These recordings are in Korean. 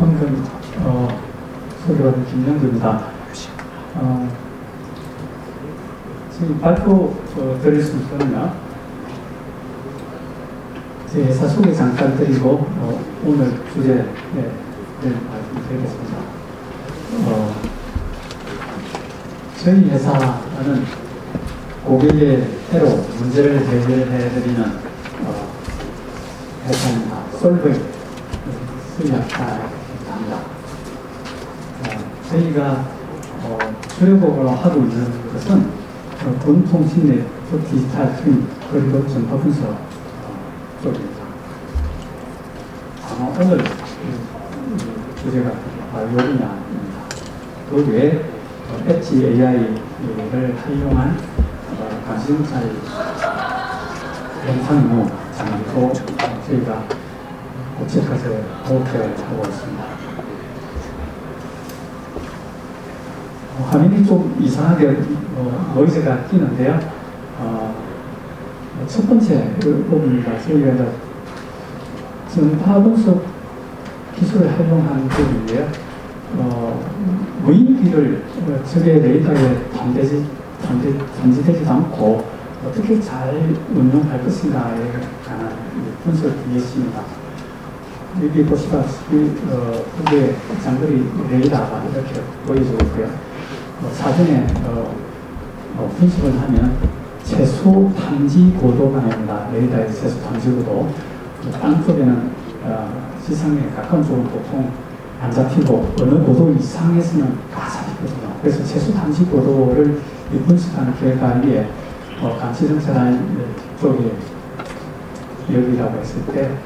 방금 소개받은 김영주입니다. 지금 발표 드릴 수 있거든요. 제 회사 소개 잠깐 드리고 오늘 주제를 말씀드리겠습니다. 저희 회사는 고객의 해로 문제를 해결해드리는 회사입니다. 솔뱅 수리학사입니다. 저희가 주력으로 하고 있는 것은 돈통신 넷 디지털 트윈 그리고 전파 분석 쪽입니다. 오늘 주제가 바로 여기냐입니다. 그 외에 엣지 AI를 활용한 관심사의 영상무 장비도 저희가 고책까지 목표를 하고 있습니다. 화면이 좀 이상하게 노이즈가 끼는데요. 첫 번째 부분입니다. 저희가 전파 분석 기술을 활용한 부분인데요. 무인기를 적의 레이더에 탐지되지도 않고 어떻게 잘 운용할 것인가에 관한 분석이 있습니다. 여기 보시다시피 이게 장거리 레이더가 이렇게 보여지고 있고요. 사전에 분석을 하면 최소 탐지 고도가 나옵니다. 레이더의 최소 탐지 고도. 땅 쪽에는 지상에 가까운 쪽은 보통 안 잡히고 어느 고도 이상에서는 다 잡히거든요. 그래서 최소 탐지 고도를 분석하는 결과에 감시정찰 라인 쪽에 여기라고 했을 때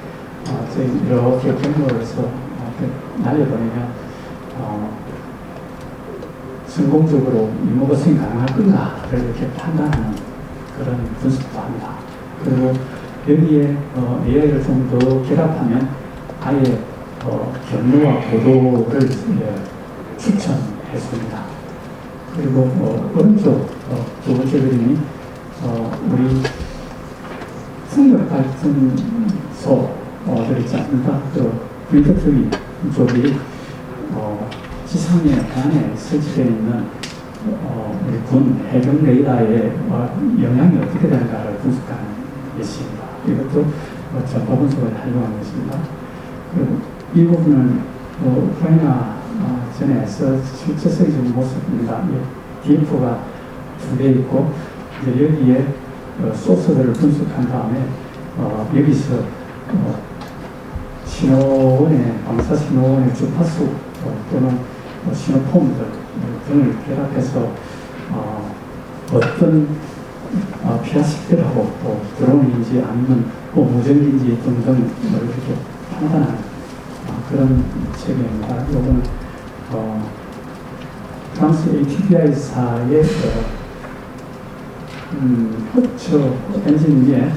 저희 이렇게 경로를 해서 날려보내면 성공적으로 임무가 수행 가능할 건가를 이렇게 판단하는 그런 분석도 합니다. 그리고 여기에 AI를 좀 더 결합하면 아예 경로와 고도를 추천했습니다. 그리고 오른쪽 두 번째 그림이 우리 풍력발전소들 있지 않습니까? 윈터트윈 쪽이 지상에 안에 설치되어 있는 우리 군 해병 레이더의 영향이 어떻게 되는가를 분석하는 예시입니다. 이것도 전파 분석을 활용하는 것입니다. 그리고 이 부분은 우크라이나 전에서 실제 쓰여진 모습입니다. DF가 준비되어 있고 이제 여기에 소스들을 분석한 다음에 여기서 신호원의 방사 신호원의 주파수 또는 신호폼들 등을 결합해서 어떤 피아식들하고 또 드론인지 아니면 무전기인지 등등 이렇게 판단하는 그런 체계입니다. 이거는 프랑스 ATPI사의 흑초 엔진 위에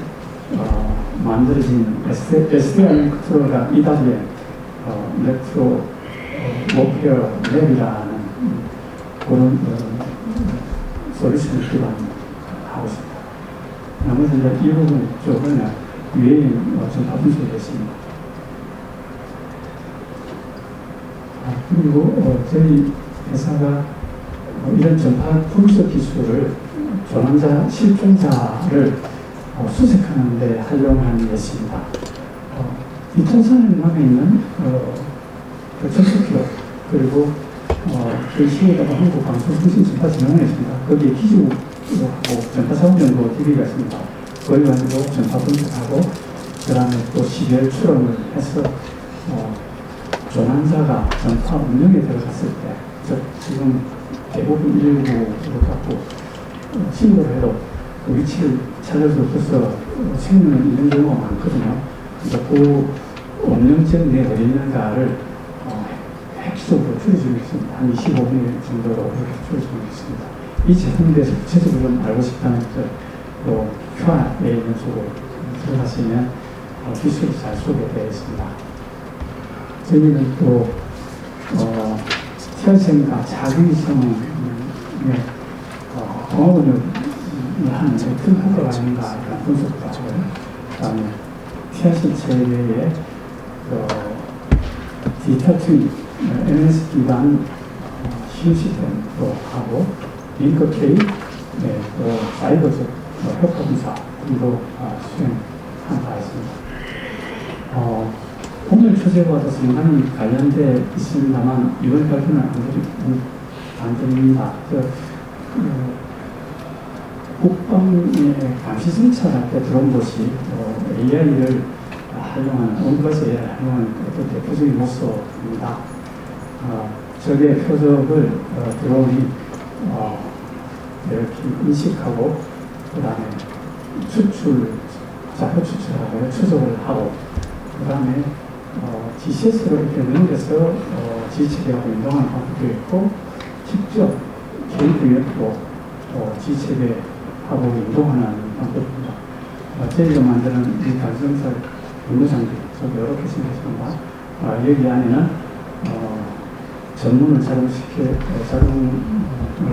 만들어진 SDR 컨트롤러가 이달리에 일렉트로 워페어 랩이라는 그런 솔루션을 기반하고 있습니다. 나머지 이제 이 부분 쪽은 유해인 전파 분석이 됐습니다. 그리고 저희 회사가 이런 전파 분석 기술을 조난자, 실종자를 수색하는 데 활용한 예시입니다. 이천산에 있는 전수기록 그리고 KC에다가 한국방송통신전파진흥원이 있습니다. 거기에 기지국하고 전파사원연구 TV가 있습니다. 거기 가지고 전파 분석하고 그 다음에 또 시별 추론을 해서 조난자가 전파 운영에 들어갔을 때 지금 대부분 119로 갖고 신고를 해도 그 위치를 찾을 수 없어서 생명을 잃는 경우가 많거든요. 그래서 그 운영증 내에 어디 있는가를 획수적으로 줄여주고 있습니다. 한 25분 정도로 이렇게 줄여주고 있습니다. 이 제품에 대해서 구체적으로 좀 알고 싶다면 또 QR에 있는 쪽으로 들어가시면 기술이 잘 소개되어 있습니다. 저희는 또 TRCM과 자기성에 공업운영을 하는 어떤 효과가 있는가 이런 분석도 하고요. 그 다음에 TRC 체계의 디지털 트윈, MS 기반 시험 시스템도 하고, 링커케이, 또 사이버적 효과 분석 등도 수행한 바 있습니다. 오늘 주제와도 상당히 관련되어 있습니다만, 이번 발표는 안 드립니다. 국방의 감시 정찰할 때 들어온 것이 AI를 활용하는, 온가스 AI를 활용하는 어떤 대표적인 모습입니다. 적의 표적을 드론이 이렇게 인식하고, 그 다음에 좌표 추출하고 추적을 하고, 그 다음에 GCS로 이렇게 넘겨서 지체계하고 운동하는 방법도 있고, 직접 개인 능력으로 지체계하고 운동하는 방법입니다. 저희가 만드는 이 단순살 운동장비, 여러 개 생겼습니다. 여기 안에는 전문을 자동을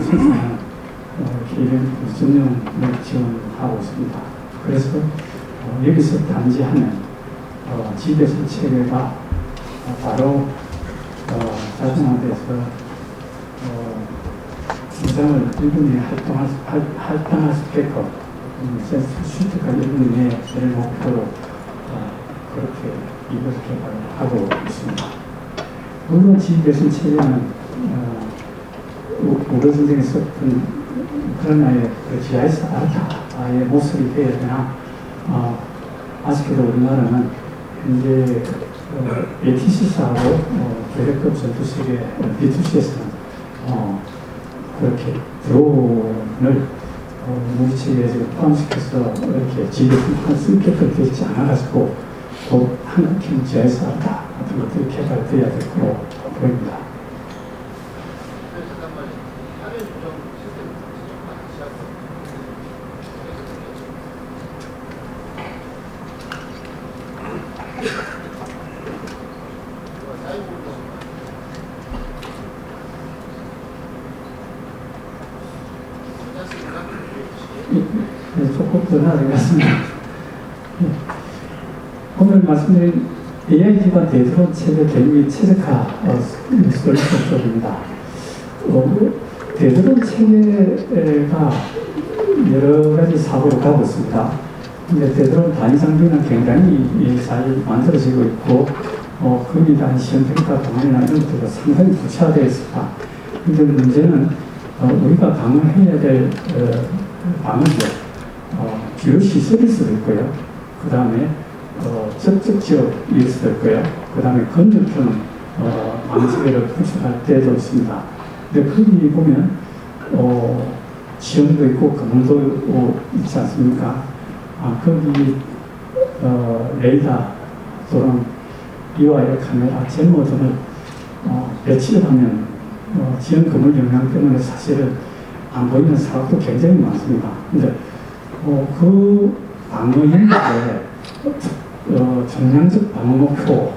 생산하는 개인 전용을 지원하고 있습니다. 그래서 여기서 단지하면 집에서 체계가 바로 자동화돼서 무장을 1분 내에 할당할 수 있게끔 슈트가 1분 내에 제일 목표로 그렇게 이걸 개발하고 있습니다. 물론 집에서 체계는 우리 선생이 썼던 우크라이나의 GIS 아르타의 모습이 되어야 되나, 아쉽게도 우리나라는 현재 ATCS하고 계획급 전투식의 B2C에서는 그렇게 드론을 우리 체계에 지금 포함시켜서 이렇게 집에서 쓸 게 그렇게 있지 않아가지고 곧 한국형 GIS 아르타 같은 것들이 개발되어야 될 거로 보입니다. 조금 더 나아가겠습니다. 오늘 말씀드린 AI 기반 대드론 체계 개념이 최적화 솔루션입니다. 대드론 체계가 여러 가지 사고를 가고 있습니다. 근데 대드론 단위 장비는 굉장히 잘 만들어지고 있고, 거기에 대한 시험 평가 동안이나 이런 것들도 상당히 구체화되어 있습니다. 근데 문제는 우리가 방어해야 될 방어력, 주요 시설일 수도 있고요. 그 다음에 접촉 지역일 수도 있고요. 그 다음에 건너편 방어체계를 구축할 때도 있습니다. 근데 거기 보면 지형도 있고 건물도 있지 않습니까? 거기 레이더 또는 이와이어 카메라 제모 등을 배치를 하면 지형 건물 영향 때문에 사실은 안 보이는 사업도 굉장히 많습니다. 근데 그 방어 연락에 정량적 방어 목표,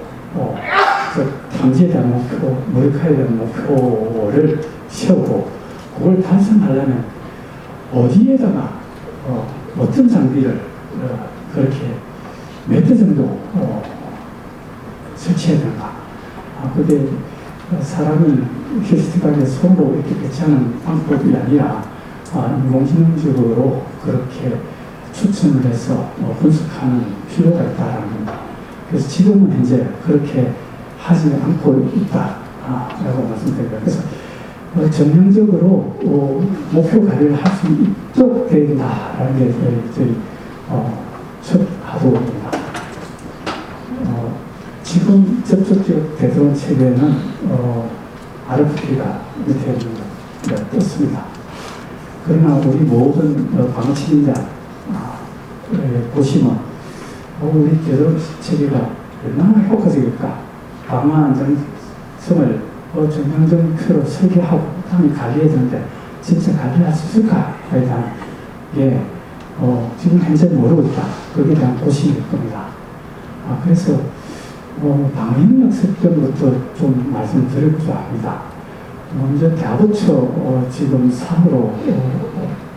탐지에 대한 목표, 무력화에 대한 목표를 세우고 그걸 달성하려면 어디에다가 어떤 장비를 그렇게 몇 대 정도 설치해야 되는가. 그게 사람이 휴스틱하게 손으로 이렇게 배치하는 방법이 아니라 인공지능적으로 그렇게 추천을 해서 분석하는 필요가 있다라는 겁니다. 그래서 지금은 현재 그렇게 하지 않고 있다라고 말씀드립니다. 그래서 전형적으로 목표 관리를 할 수 있도록 되어 있다라는 게 저희 첫 하도입니다. 지금 접촉적 대드론 체계는 RFP가 밑에 떴습니다. 그러나 우리 모든 방어 책임자 보시면 우리 대드론 체계가 얼마나 효과적일까, 방어 안정성을 정형적으로 설계하고 다음에 관리해야 되는데 진짜 관리할 수 있을까에 대한 게 지금 현재 모르고 있다. 거기에 대한 고심일 겁니다. 그래서 방역력 설정부터 좀 말씀드리고자 합니다. 먼저 대하부처 지금 3으로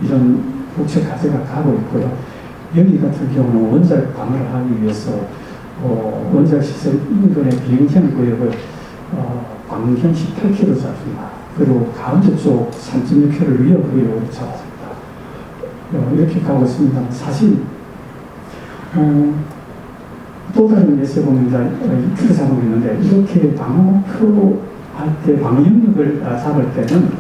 이런 국책 과제가 가고 있고요. 여기 같은 경우는 원자력 방어를 하기 위해서 원자력 시설 인근의 비행장 구역을 광경 18km 잡습니다. 그리고 가운데 쪽 3.6km를 위협으로 잡았습니다. 이렇게 가고 있습니다. 사실 또 다른 예시에 보면 이렇게 잡고 있는데, 이렇게 방어표 할 때 방어 영역을 잡을 때는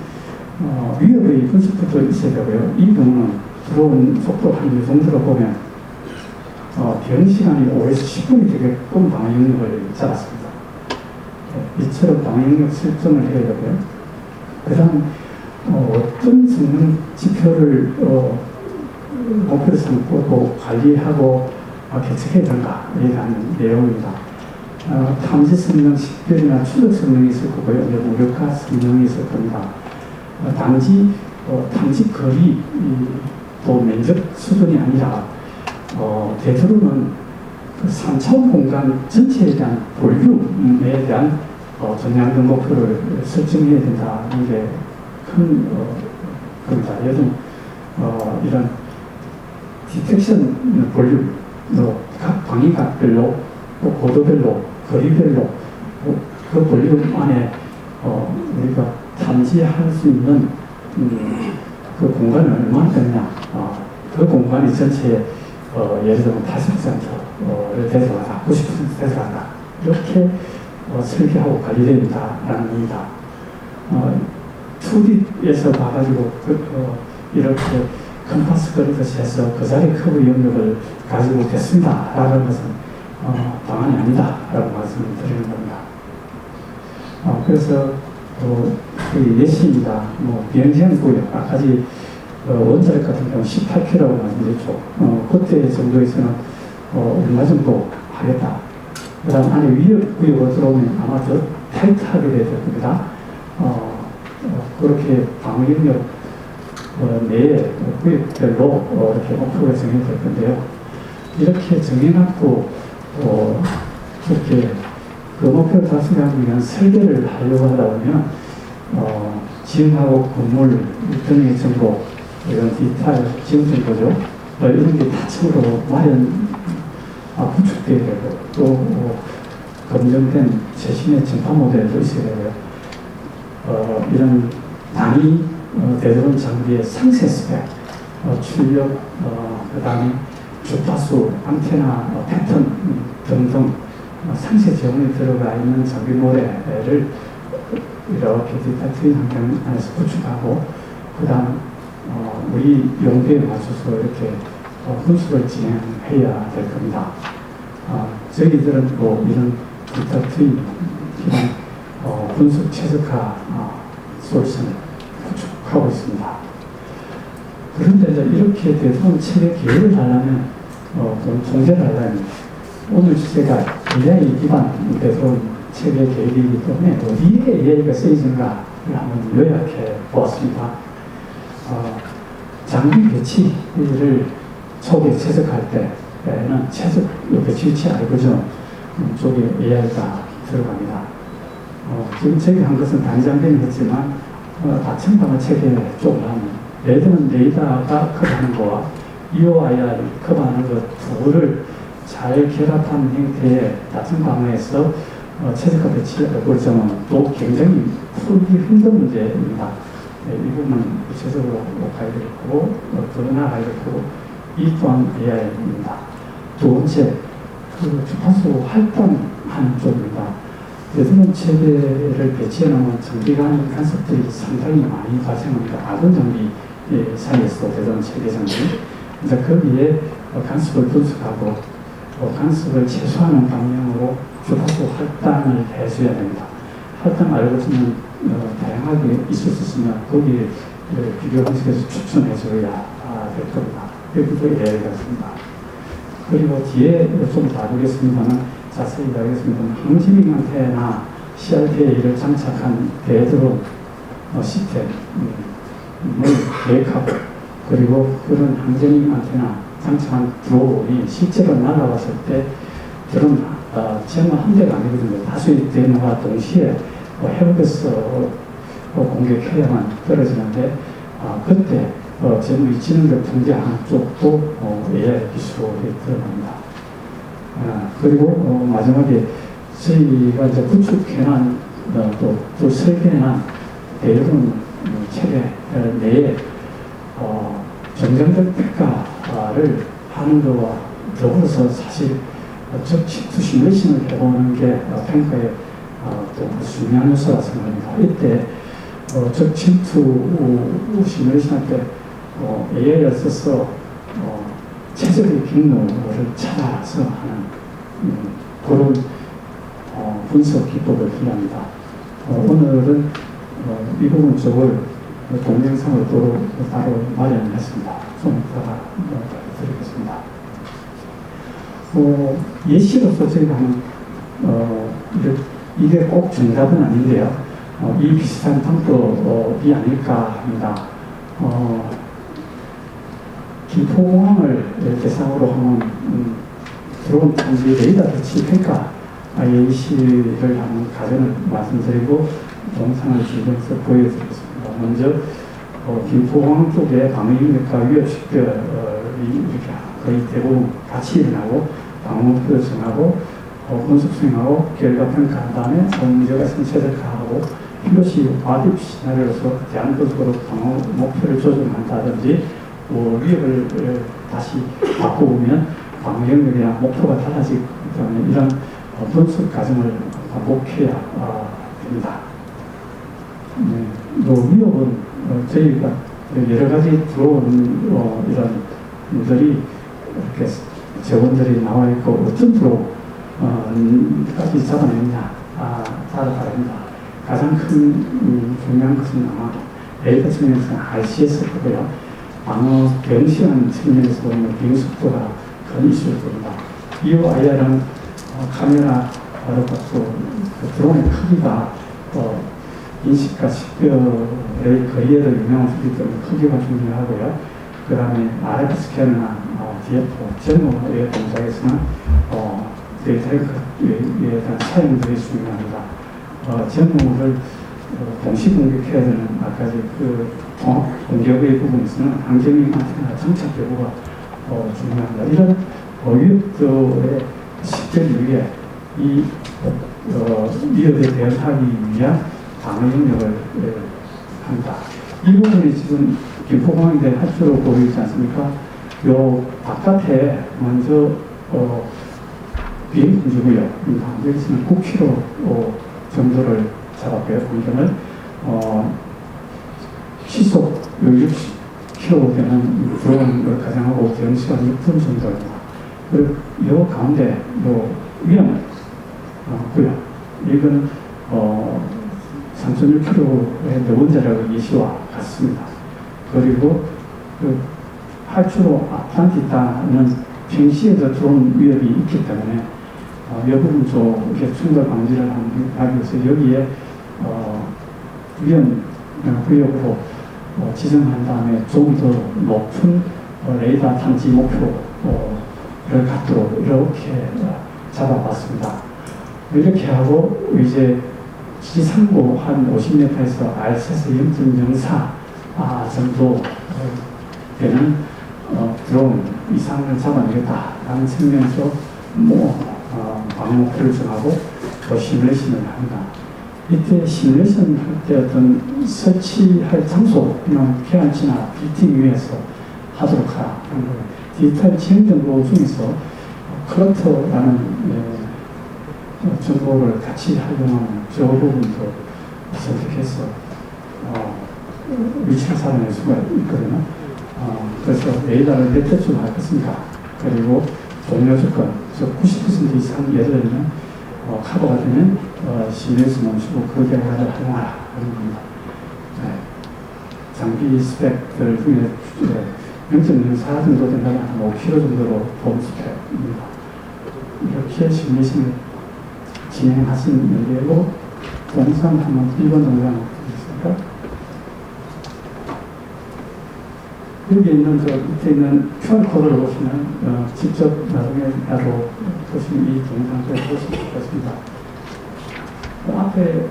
위협의 분석부터 있어야 되고요. 이 경우는 들어온 속도 한 이 정도로 보면 비행 시간이 5에서 10분이 되게끔 방어 영역을 잡았습니다. 이처럼 방어 영역 설정을 해야 되고요. 그 다음 어떤 성능 지표를 목표로 삼고 또 관리하고 개척해야 되는가에 대한 내용입니다. 탐지 성능, 식별이나 추적 성능이 있을 거고요. 무력화 성능이 있을 겁니다. 탐지 거리, 또 면적 수준이 아니라 대체로는 그 3차원 공간 전체에 대한 볼륨에 대한 전향적 목표를 설정해야 된다는 게 큰 겁니다. 예를 들면 이런 디텍션 볼륨, 각 방위각별로, 또 고도별로, 거리별로 그 볼륨 안에 우리가 탐지할 수 있는 그 공간을 얼마나 되느냐, 그 공간이 전체에 예를 들면 80%를 대상한다, 90% 대상한다, 이렇게 설계하고 관리해야 된다라는 겁니다. 2D에서 봐가지고 이렇게 컴파스 그리듯이 해서 그 자리 커브 영역을 가지고 됐습니다 라는 것은 방안이 아니다 라고 말씀을 드리는 겁니다. 그래서 그 예시입니다. 비행시험 구역, 아까지 원자력 같은 경우 18km라고 말씀드렸죠. 그때 정도에서는 얼마 정도 하겠다. 그 다음 안에 위협 구역으로 들어오면 아마 더 타이트하게 될 겁니다. 그렇게 방어 영역 내에 구역별로 이렇게 목표가 정해질 건데요. 이렇게 정해놓고 그렇게 그 목표를 달성하기 위한 설계를 하려고 하다 보면 지형하고 건물, 등의 정보, 이런 디지털 지형 정보죠. 이런 게 다층으로 구축되어야 되고, 또 검증된 최신의 전파 모델도 있어야 되고요. 이런 단위 대드론 장비의 상세 스펙, 출력, 그 다음에 주파수, 안테나, 패턴 등등 상세 제공이 들어가 있는 장비 모델을 이렇게 디지털 트윈 환경 안에서 구축하고, 그 다음 우리 용도에 맞춰서 이렇게 분석을 진행해야 될 겁니다. 저희들은 또 이런 디지털 트윈 기반 분석 최적화 솔루션을 구축하고 있습니다. 그런데 이렇게 대부분 체계 계획을 하려면, 통제를 하려면, 오늘 주제가 AI 기반 대부분 체계 계획이기 때문에 어디에 AI가 쓰이는가를 한번 요약해 보았습니다. 장비 배치를 초기에 채석할 때는 배치 위치 알고리즘 쪽에 AI가 들어갑니다. 지금 저희 한 것은 단장되긴 했지만, 다층방어 체계 쪽을 하면, 예를 들면 레이더가 커버하는 거와 EOIR 커버하는 것 두를 잘 결합한 형태의 다층방어에서 최적화 배치 알고리즘은 또 굉장히 풀기 힘든 문제입니다. 이 부분은 구체적으로 가야 될 거고, 더 나아가야 될 거고, 이 또한 AI입니다. 두 번째, 그 주파수 활동하는 쪽입니다. 대드론 체계를 배치해 놓은 장비 간 간섭들이 상당히 많이 발생합니다. 아군 장비 사이에서 대드론 체계 장비. 이제 거기에 간섭을 분석하고 간섭을 최소화하는 방향으로 주파수 할당을 해줘야 됩니다. 할당 알고리즘은 다양하게 있을 수 있으면 거기에 비교 방식에서 추천해줘야 될 겁니다. 여기도 예외가 있습니다. 그리고 뒤에 좀 다루겠습니다만, 자세히 다루겠습니다만, 항지빙 안테나 CRTA를 장착한 대드론 시스템을 계획하고, 그리고 그런 항지빙 안테나 장착한 드론이 실제로 날아왔을 때 드론 제어만 한 대가 아니거든요. 다수의 대노가 동시에 해역에서 공격해야만 떨어지는데, 그때 제목이 지능력 통제하는 쪽도 AI 기술이 들어갑니다. 그리고 마지막에 저희가 이제 구축해놓은 또 설계나 대여론 체계 내에 정정적 평가를 하는 것과 더불어서 사실 적침투 시뮬레이션을 해보는 게 평가에 또 중요한 요소라 생각합니다. 이때 적침투 시뮬레이션 할 때 AI를 써서 최적의 경로를 찾아서 하는 그런 분석 기법을 필요합니다. 오늘은 이 부분 쪽을 동영상으로 따로 마련했습니다. 좀 이따가 드리겠습니다. 예시로서 저희가 하는 이게 꼭 정답은 아닌데요. 이 비슷한 방법이 아닐까 합니다. 김포공항을 대상으로 하는 드론 탐지 레이더 배치 평가 예시를 하는 가정을 말씀드리고 영상을 준비해서 보여드리겠습니다. 먼저 김포공항 쪽에 방위능력과 위협식별이 이렇게 거의 대부분 같이 일어나고 방어목표를 정하고 분석 수행하고 결과 평가한 다음에 문제가 있으면 최적화하고 이것이 과립 시나리오로서 제한적으로 방어 목표를 조정한다든지 위협을 다시 바꿔보면 방어 영역이나 목표가 달라지기 때문에 이런 분석 과정을 반복해야 됩니다. 위협은 저희가 여러 가지 들어오는 이런 분들이 이렇게 재원들이 나와 있고 어떤 프로까지 잡아내느냐 따라가야 합니다. 가장 큰 중요한 것은 아마 레이더 측면에서는 RCS고요. 방어 병시한 측면에서 보면 비행속도가 큰 이슈가 됩니다. EOIR은 카메라 또 드론의 크기가 인식과 식별의 거리에도 영향을 주기 때문에 크기가 중요하고요. 그 다음에 RF 스캐너나 DF, 전모의 동작에서는 데이터에 대한 사용들이 중요합니다. 전모를 동시 공격해야 되는 아까 그 통합 공격의 부분에서는 항정용 안테나 장착 여부가 중요합니다. 이런 위협들의 식별 위에 이 위협에 대응하기 위한 방어 영역을 합니다. 이 부분이 지금 김포공항인데 할 수로 보이지 않습니까? 요 바깥에 먼저 비행 금지구역 여기서는 9km 정도를 잡았고요. 공간을 시속 60km 되는 드론을 가정하고 비행시간 6분 정도입니다. 그리고 요 가운데 요 위험 구역 이거는 3.6km의 내원자력 예시와 같습니다. 그리고 그 할주로 아틀란티다는 평시에도 들어온 위협이 있기 때문에 이 부분 쪽에 충돌 방지를 하기 위해서 여기에 위험 구역으로 지정한 다음에 좀 더 높은 레이더 탐지 목표를 갖도록 이렇게 잡아봤습니다. 이렇게 하고 이제 지상고 한 50m에서 RCS 0.04 정도 되는 드론 이상을 잡아내겠다라는 측면에서 방어 목표를 정하고 또 시뮬레이션을 합니다. 이때 시뮬레이션 할 때 어떤 설치할 장소는 피안치나 빌딩 위에서 하도록 하는 거예요. 디지털 지형 정보 중에서 클러터라는 정보를 같이 활용하는 저 부분도 선택해서 위치를 살아낼 수가 있거든요. 그래서 레이더를 몇 대쯤 할 것인가, 그리고 종료 조건, 90% 이상 예를 들면 커버가 되면 시내에서 멈추고 그 경우를 활용하라 하는 겁니다. 장비 스펙들 중에 0.04 정도 된다면 한 5km 정도로 본 스펙입니다. 이렇게 시뮬레이션을 진행하신 예로 동상 한번 1번 동상 보겠습니까? 여기 있는 밑에 있는 QR코드를 보시면 직접 나중에 나도 보시면 이 동영상을 보실 수 있습니다. 그 앞에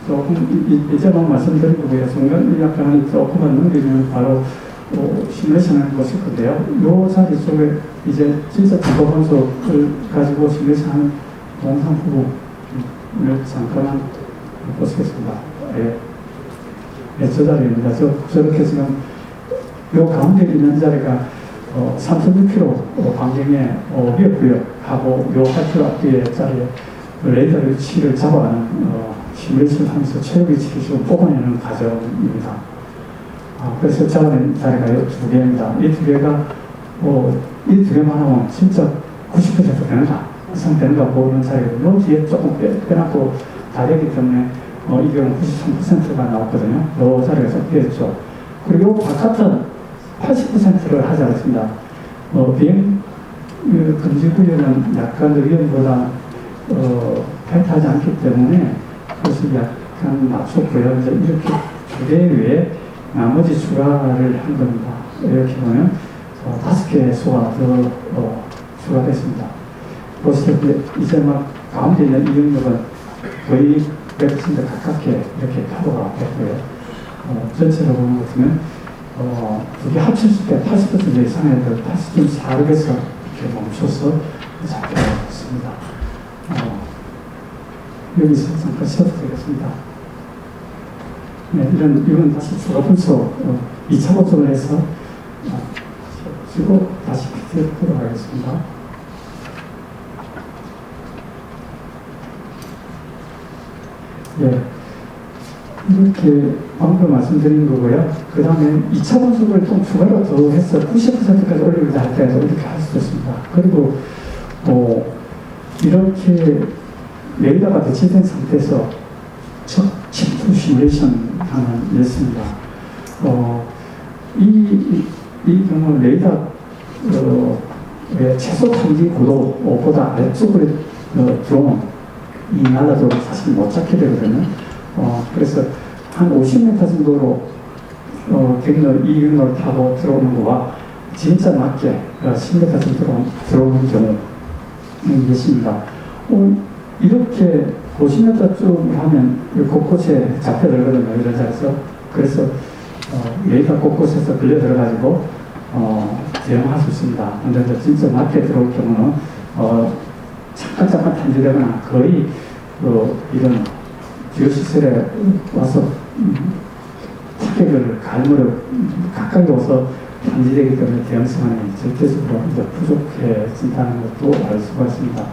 조금 이제만 말씀드리고요. 순간 약간 조금만 넘기면 바로 시뮬레이션을 보실 건데요. 이 자리 속에 이제 진짜 주거 분석을 가지고 시뮬레이션하는 동상 부분을 잠깐만 보시겠습니다. 예. 네, 저 자리입니다. 저렇게 지금 요 가운데 있는 자리가 3.6km 반경의 위협구역하고 요 8km 앞뒤의 자리에 레이더 위치를 잡아가는 시뮬레이션을 하면서 최고 위치를 지금 뽑아내는 과정입니다. 그래서 잡아낸 자리가 이 두 개입니다. 이 두 개가 이 두 개만 하면 진짜 90% 되는가 이상 되는가 보는 자리거든요. 뒤에 조금 빼놨고 다르기 때문에 이 경우 93%가 나왔거든요. 이 자리가 좀 빼졌죠. 그리고 바깥은 80%를 하지 않았습니다. 비행 금지 구역은 약간 위험보다 팽하지 않기 때문에 그것을 약간 맞췄고요. 이제 이렇게 두 개 외에 나머지 추가를 한 겁니다. 이렇게 보면 5개의 수가 더 추가됐습니다. 보시다시피 이제 막 가운데 있는 이 영역은 거의 100% 가깝게 이렇게 파도가 됐고요. 전체로 보는 것 같으면 두 개 합쳤을 때 80% 이상의 80.4에서 이렇게 멈춰서 잡혀있습니다. 여기서 잠깐 쉬어도 되겠습니다. 네, 이건 다시 추가 분석, 2차 분석을 해서 쉬고 다시 PDF 들어가겠습니다. 네. 이렇게 방금 말씀드린 거고요. 그 다음에 2차 분석을 좀 추가로 더 해서 90%까지 올리고자 할 때도 이렇게 할 수도 있습니다. 그리고 이렇게 레이더가 배치된 상태에서 침투 시뮬레이션 하는 예습입니다. 이 경우 레이더 최소 탐지 고도보다 아래쪽으로 드론이 날아도 사실 못 잡게 되거든요. 그래서 한 50m 정도로 이 경로를 타고 들어오는 거와 진짜 낮게 10m 정도로 들어오는 경우는 있습니다. 이렇게 50m쯤 하면 곳곳에 잡혀들거든요. 이런 자리에서. 그래서 레이더 곳곳에서 걸려 들어가지고 대응할 수 있습니다. 그런데 진짜 낮게 들어올 경우는 잠깐 탄지되거나 거의 이런 지오시설에 와서 타격을 갈무려 가까이 와서 탄지되기 때문에 대응성이 절대적으로 부족해진다는 것도 알 수가 있습니다.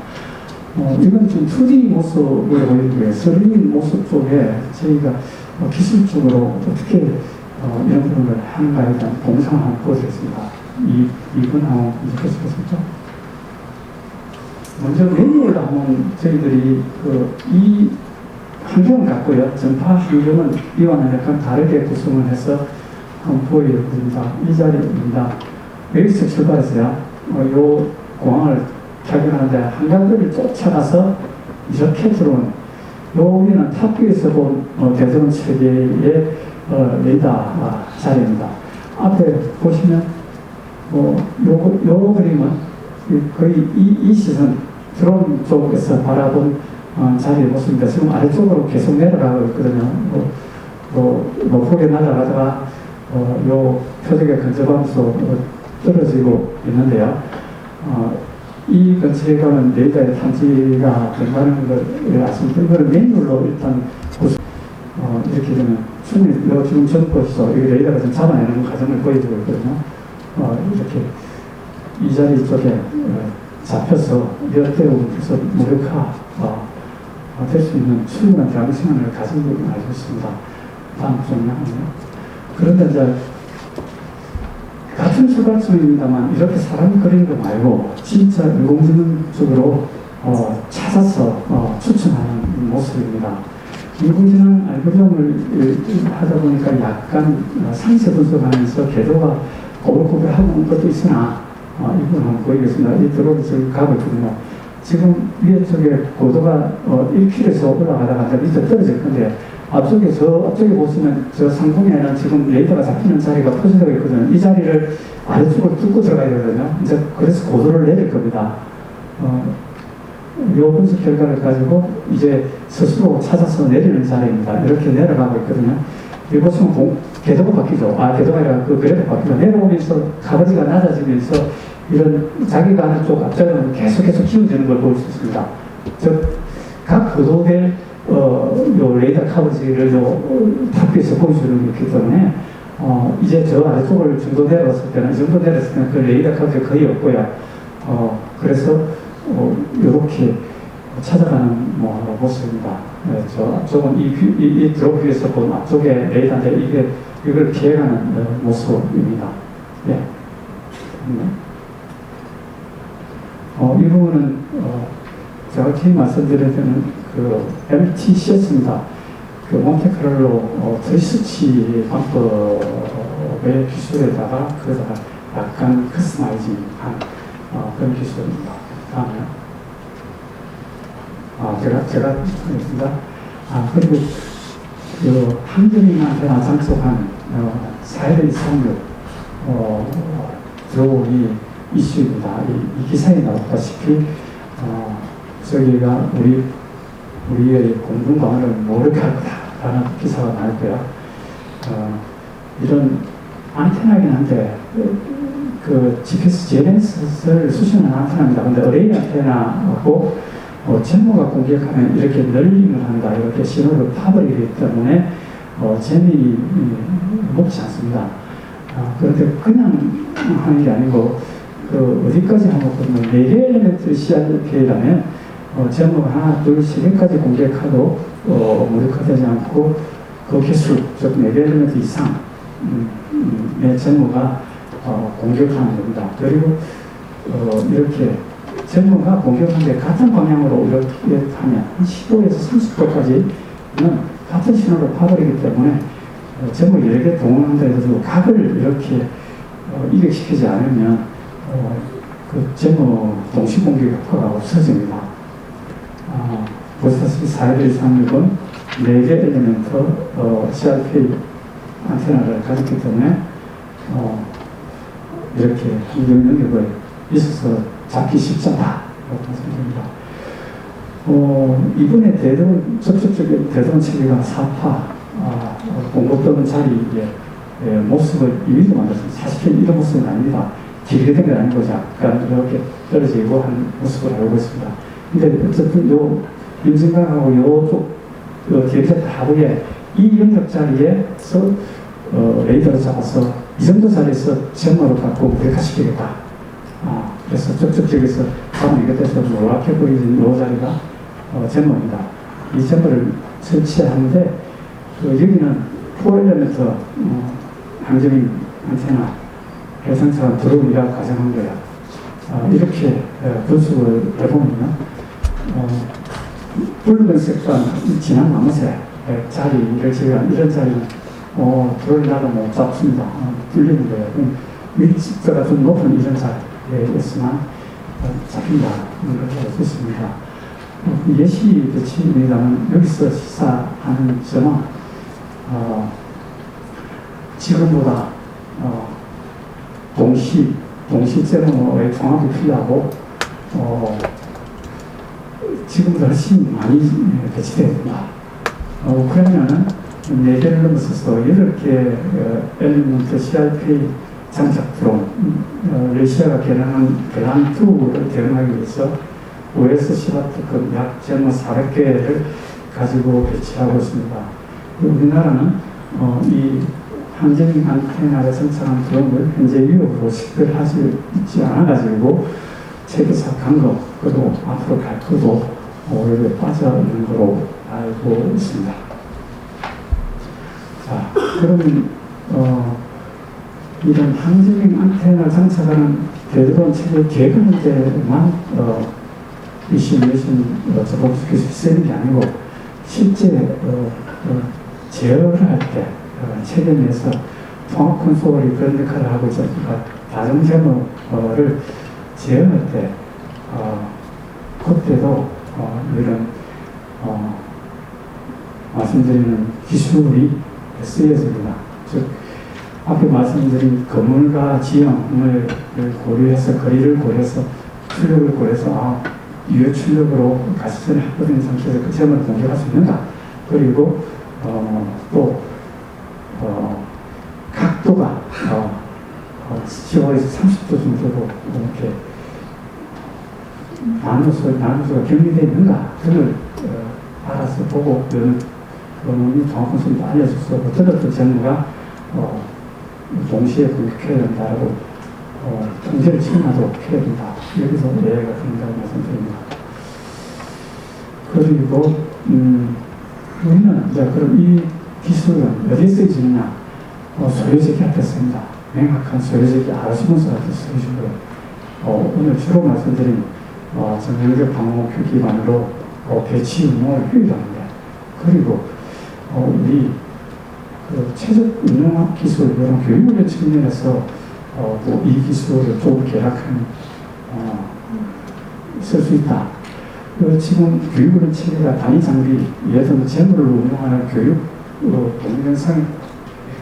이건 좀 2D 모습으로 보이고요. 3D 모습 쪽에 저희가 기술적으로 어떻게 이런 부분을 하는가에 대한 동상을 한번 보여드리겠습니다. 이분하고 이제 계속했었죠. 먼저 메뉴를 한번 저희들이 이 환경을 갖고요. 전파 환경은 이와는 약간 다르게 구성을 해서 한번 보여드립니다. 이 자리입니다. 여기서 출발해서요. 요 공항을 발견하는데 한강들을 쫓아가서 이렇게 들어온 여기는 탑뷰에서 본 대전 체계의 레이더 자리입니다. 앞에 보시면 요 그림은 거의 이 시선 드론 쪽에서 바라본 자리의 모습입니다. 지금 아래쪽으로 계속 내려가고 있거든요. 높게 날아가다가 요 표적에 근접하면서 떨어지고 있는데요. 이 근처에 가면 레이더의 탐지가 된다는 걸 아십니까? 이걸 매뉴얼로 일단 이렇게 되면 충분히 지금 전 보시죠. 이 레이더가 좀 잡아내는 과정을 보여주고 있거든요. 이렇게 이 자리 쪽에 잡혀서 여태우면서 무력화 될 수 있는 충분한 대응 시간을 가지고 알고 있습니다. 다음 정리하면요. 그런데 이제 같은 출발점입니다만 이렇게 사람이 그리는 거 말고 진짜 인공지능적으로 찾아서 추천하는 모습입니다. 인공지능 알고리즘을 하다 보니까 약간 상세 분석하면서 궤도가 꼬불꼬불하고 것도 있으나 이건 한번 보이겠습니다. 이 드론이 지금 가고 있거든요. 지금 위에 쪽에 고도가 1km에서 올라가다가 밑에 떨어질 건데 앞쪽에 보시면 저 상공에는 지금 레이더가 잡히는 자리가 표시되어 있거든요. 이 자리를 아래쪽으로 뚫고 들어가야 되거든요. 이제 그래서 고도를 내릴 겁니다. 요 분석 결과를 가지고 이제 스스로 찾아서 내리는 자리입니다. 이렇게 내려가고 있거든요. 여기 보시면 궤도가 바뀌죠. 궤도가 아니라 그 그래도 바뀌죠. 내려오면서 가버지가 낮아지면서 이런 자기가 하는 쪽 앞자리는 계속 키워지는 걸 볼 수 있습니다. 즉, 각 구도별 요 레이더 커버지를 탑에서 보여주는 거기 때문에 이제 저 아래쪽을 정도 내려왔을 때는 이 정도 내렸을 때는 그 레이더 커버지가 거의 없고요. 그래서 이렇게 찾아가는 모습입니다. 네, 저 앞쪽은 이 드롭 위에서 본 앞쪽에 레이더인데 이걸 피해가는 모습입니다. 네. 이 부분은 제가 뒤에 말씀드릴 때는 그 MTCS입니다. 그 몬테카를로 트리스치 방법의 기술에다가 그다가 약간 커스터마이징한 그런 기술입니다. 다음에 제가 하겠습니다. 그리고 그 한전이한테나 장속한 사회적 상륙 드로우이 이슈입니다. 이 기사에 나왔다시피 저기가 우리의 공중방어를 모르게 할 거다라는 기사가 나왔고요. 이런 안테나긴 한데 그 GPS GNS를 수신하는 안테나입니다. 근데 어레이 안테나하고 제모가 공격하면 이렇게 널링을 한다, 이렇게 신호를 파버리기 때문에 재미 먹지 않습니다. 그런데 그냥 하는 게 아니고 그 어디까지 하면 4개 엘리멘트 CRP라면 제목을 하나, 둘, 세 개까지 공격하도 무력화되지 않고 그 개수, 즉 4개 엘리멘트 이상 의 제목가 공격하는 겁니다. 그리고 이렇게 제목가 공격하는데 같은 방향으로 이렇게 하면 15에서 30도까지는 같은 신호를 파버리기 때문에 제목 여러 개 동원한다 해도 각을 이렇게 이격시키지 않으면 그 제목 동시 공격 효과가 없어집니다. 보시다시피 4136은 4개 엘리멘트 CRP 안테나를 가졌기 때문에 이렇게 공격 능력이 있어서 잡기 쉽지 않다라고 말씀드립니다. 이번에 적극적인 대드론 체계가 4파 공급되는 자리에 모습을 이미지 만들었습니다. 사실 이런 모습은 아닙니다. 길게 된 건 아니고 약간 이렇게 떨어지고 한 모습을 알고 있습니다. 근데 어쨌든 임진강하고 요쪽 기획사 하부에 이 영역 자리에서 레이더를 잡아서 이 정도 자리에서 제모를 갖고 무력화시키겠다. 그래서 저쪽 지역에서 다음 이것에서 노랗게 보이는 이 자리가 제모입니다. 이 제모를 설치하는데 여기는 4엘리멘트 항저민 안테나 해상차가 드론이라고 가정한 거예요. 이렇게 분석을 해보면 붉은색과 진한 나무색 자리를 제가 이런 자리는 드론이라도 못 잡습니다. 뚫리는 거예요. 밀집도가 좀 높은 이런 자리에 있으면 잡힌다. 이런 걸 수 있습니다. 예시 배치입니다만 여기서 시사하는 점은 지금보다 동시 제모의 종합이 필요하고 지금보다 훨씬 많이 배치되어야 된다. 우크라이나는 4개를 넘어서서 8개 엘리먼트 CRP 장착 드론, 러시아가 계란2를 대응하기 위해서 OS 시바트급 약 제모 400개를 가지고 배치하고 있습니다. 우리나라는 이 항저민 안테나를 생산한 드론을 현재 위협으로 식별하지 않아가지고 체계사 강거, 그리고 앞으로 갈 거도 오히려 빠져 있는 걸로 알고 있습니다. 자, 그러면 이런 항저민 안테나를 장착하는 대드론 체계 계획하는 데만 이 시뮬레이션 저공수 기술이 쓰는 게 아니고 실제 제어를 할 때 체계 내에서 통합 콘솔이 그런 역할을 하고 있었으니까 다중 제어를 제어할 때 그때도 이런 말씀드리는 기술이 쓰여집니다. 즉 앞에 말씀드린 건물과 지형을 고려해서 거리를 고려해서 출력을 고려해서 유효 출력으로 가시전에 확보된 상태에서 그 점을 공격할 수 있는가. 그리고 또 각도가 15에서 30도 정도로 이렇게 나누수가 격리되어 있는가 등을 알아서 보고 그런 정확한 소리도 알려줘서 어떤 전문가 동시에 분석해야 된다라고 통제를 지금라도 해야 된다. 여기서 예외가 된다고 말씀드립니다. 그리고 우리는 이제 그럼 이 기술은 어디에 쓰여지느냐? 소유재기 앞에 씁니다. 명확한 소유재기 알아주면서 앞에 쓰여지고요. 오늘 주로 말씀드린 정형적 방어목표 기반으로 배치 운용을 효율화합니다. 그리고 우리 최적 운용 기술, 이런 교육의 측면에서 또 이 기술을 좀 계략하는 쓸 수 있다. 지금 교육의 체계가 단위 장비, 예를 들면 재물을 운용하는 교육 동영상에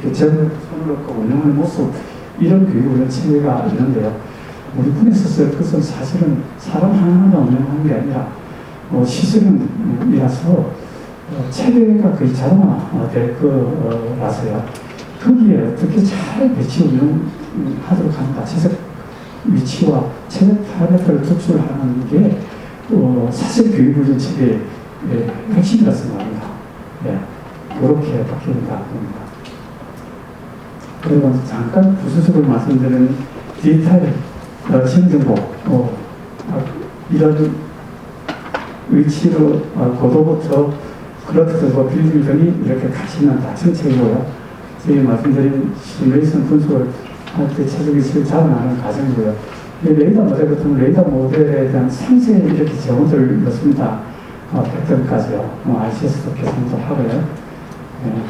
이렇게 재물을 손을 넣고 운용하는 모습, 이런 교육의 체계가 있는데요. 우리 군에 있어서 그것은 사실은 사람 하나하나 운영하는 게 아니라 시설이라서 체계가 거의 자동화될 거라서요. 거기에 어떻게 잘 배치 운영하도록 합니다. 채색 위치와 채색 파라미터를 특출하는 게 사실 교육훈련 체계의 핵심이라 생각합니다. 네, 그렇게 바뀐다 봅니다. 그리고 잠깐 부수적으로 말씀드리는 디지털 지능정보, 이런 위치로 고도부터 클러스터고 빌딩 등이 이렇게 같이 있는 다 정책이고요. 저희 말씀드린 시뮬레이션 분석을 할 때 최적 위치를 잡아나가는 과정이고요. 레이더 모델 같은 레이더 모델에 대한 상세히 이렇게 제원을 넣습니다. 패턴까지요. RCS도 계산도 하고요.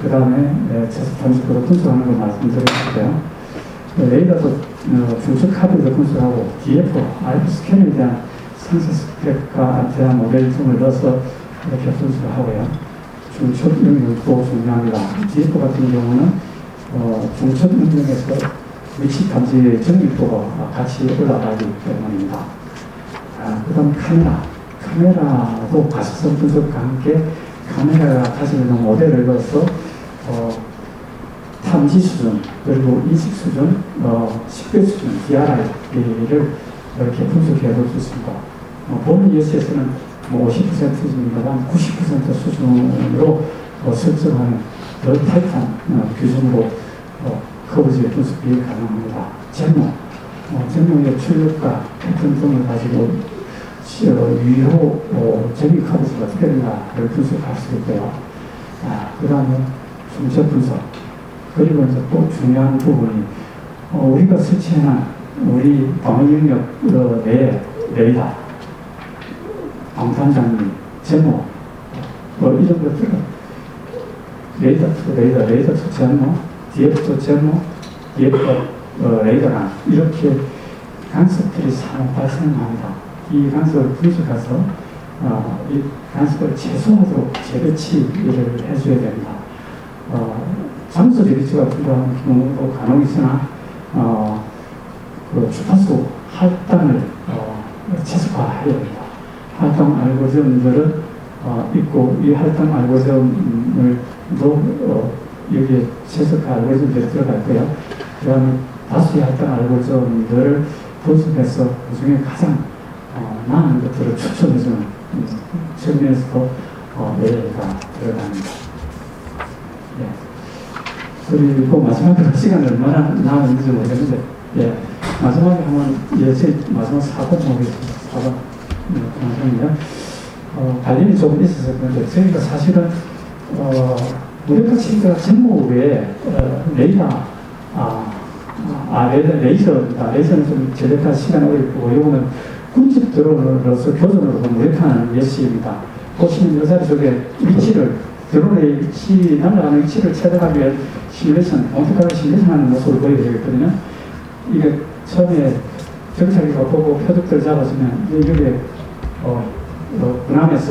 그 다음에 제스턴식으로 분석하는 걸 말씀드렸고요. 레이더도 중첩 카드도 분석하고 DF, RF 스캔에 대한 상세 스펙과 안테나 모델 등을 넣어서 이렇게 분석을 하고요. 중첩 능력도 중요합니다. DF 같은 경우는 중첩 능력에서 위치 탐지의 정밀도가 같이 올라가기 때문입니다. 그 다음 카메라도 가시성 분석과 함께 카메라가 가지고 있는 모델을 넣어서 탐지 수준, 그리고 인식 수준, 식별 수준, DRI를 이렇게 분석해 볼 수 있습니다. 본 ESS는 50%입니다만 90% 수준으로 설정하는 더 타이트한 규정으로 커버지의 분석이 가능합니다. 제모의 출력과 패턴 등을 가지고 유효 재미 커버지가 어떻게 되는가를 분석할 수 있고요. 그 다음에 중첩 분석. 그리고 이제 또 중요한 부분이 우리가 설치해놓은 우리 방어 영역 내에 레이더, 방탄장비, 제모, 이런 것들은 레이더 투 제모, DF 투 제모, DF 레이더랑 이렇게 간섭들이 상호 발생합니다. 이 간섭을 분석해서 이 간섭을 최소화하도록 재배치를 해줘야 됩니다. 장소 재배치가 필요한 경우도 간혹 있으나 그 주파수 할당을 최소화해야 됩니다. 할당 알고리즘들은 있고 이 할당 알고리즘을도 여기에 최소화 알고리즘들이 들어갈 거예요. 그 다음에 다수의 할당 알고리즘들을 분석해서 그 중에 가장 나은 것들을 추천해주는 측면에서도 예가 들어갑니다. 예. 그리고 마지막으로 시간이 얼마나 남았는지 모르겠는데, 마지막에 한번, 제 마지막 4번 보겠습니다. 4번. 마지막이요. 관련이 조금 있어서 그런데, 저희가 사실은, 무력화 체계가 제모 외에, 레이저입니다. 레이저는 좀 제작할 시간이 오래 있고, 이거는 군집 드론으로서 교전으로 무력화하는 예시입니다. 보시면 이 자리 속에 드론의 위치, 날아가는 위치를 체득하기 위한 시뮬레이션, 엄격하게 시뮬레이션하는 모습을 보여드리겠거든요. 이게 처음에 정찰기가 보고 표적들 잡아주면, 여기에, 군함에서,